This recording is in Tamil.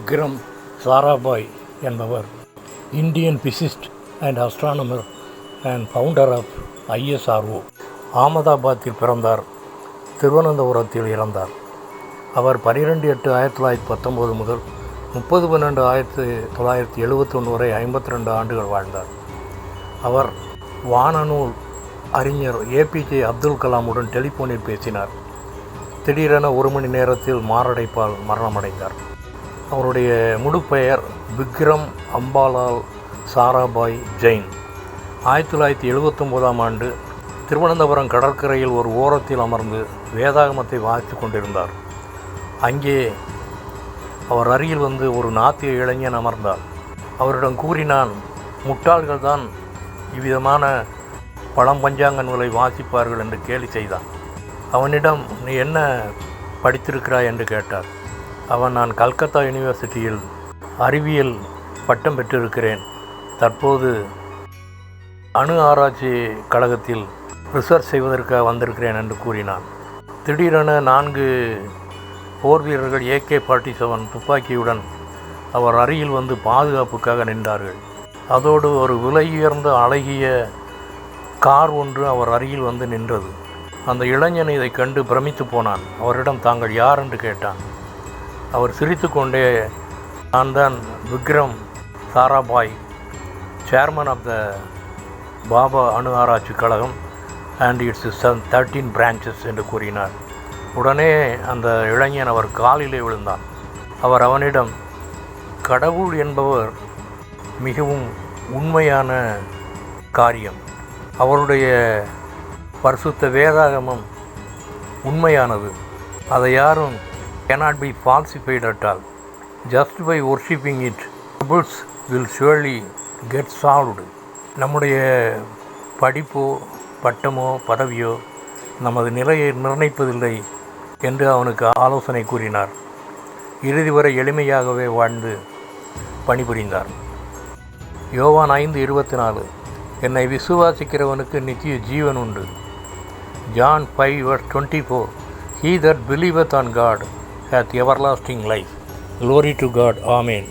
விக்ரம் சாராபாய் என்பவர் Indian physicist and astronomer and founder of ISRO. அகமதாபாத்தில் பிறந்தார், திருவனந்தபுரத்தில் இறந்தார். அவர் 12/8/1919 முதல் 30/12/1971 வரை 52 ஆண்டுகள் வாழ்ந்தார். அவர் வானநூல் அறிஞர் APJ அப்துல் கலாமுடன் டெலிஃபோனில் பேசினார். திடீரென 1 மணி நேரத்தில் மாரடைப்பால் மரணமடைந்தார். அவருடைய முழு பெயர் விக்ரம் அம்பாலால் சாராபாய் ஜெயின். 1979ஆம் ஆண்டு திருவனந்தபுரம் கடற்கரையில் ஒரு ஓரத்தில் அமர்ந்து வேதாகமத்தை வாசித்து கொண்டிருந்தார். அங்கே அவர் அருகில் வந்து ஒரு நாத்திய இளைஞன் அமர்ந்தார். அவரிடம் கூறினான், முட்டாள்கள் தான் இவ்விதமான பழம்பஞ்சாங்க நூலை வாசிப்பார்கள் என்று கேலி செய்தான். அவனிடம், நீ என்ன படித்திருக்கிறாய் என்று கேட்டார். அவன், நான் கல்கத்தா யூனிவர்சிட்டியில் அறிவியல் பட்டம் பெற்றிருக்கிறேன், தற்போது அணு ஆராய்ச்சி கழகத்தில் ரிசர்ச் செய்வதற்காக வந்திருக்கிறேன் என்று கூறினான். திடீரென 4 போர் வீரர்கள் AK-47 துப்பாக்கியுடன் அவர் அருகில் வந்து பாதுகாப்புக்காக நின்றார்கள். அதோடு ஒரு விலையுயர்ந்த அழகிய கார் ஒன்று அவர் அருகில் வந்து நின்றது. அந்த இளைஞன் இதை கண்டு பிரமித்து போனான். அவரிடம், தாங்கள் யார் என்று கேட்டான். அவர் சிரித்து கொண்டே, நான் தான் Vikram Sarabhai, chairman of the Bhabha அணு ஆராய்ச்சி கழகம் அண்ட் இட்ஸ் 13 பிரான்ச்சஸ் என்று கூறினார். உடனே அந்த இளைஞன் அவர் காலிலே விழுந்தான். அவர் அவனிடம், கடவுள் என்பவர் மிகவும் உண்மையான காரியம், அவருடைய பரிசுத்த வேதாகமம் உண்மையானது, அதை யாரும் cannot be falsified at all. Just by worshipping it, troubles will surely get solved. நம்முடைய படிப்போ பட்டமோ பதவியோ நமது நிலையை நிர்ணயிப்பதில்லை என்று அவனுக்கு ஆலோசனை கூறினார். இறுதி வரை எளிமையாகவே வாழ்ந்து பணிபுரிந்தார். யோவான் 5:24, என்னை விசுவாசிக்கிறவனுக்கு நித்திய ஜீவன் உண்டு. John 5:24, he that believeth on God hath everlasting life. Glory to God. Amen.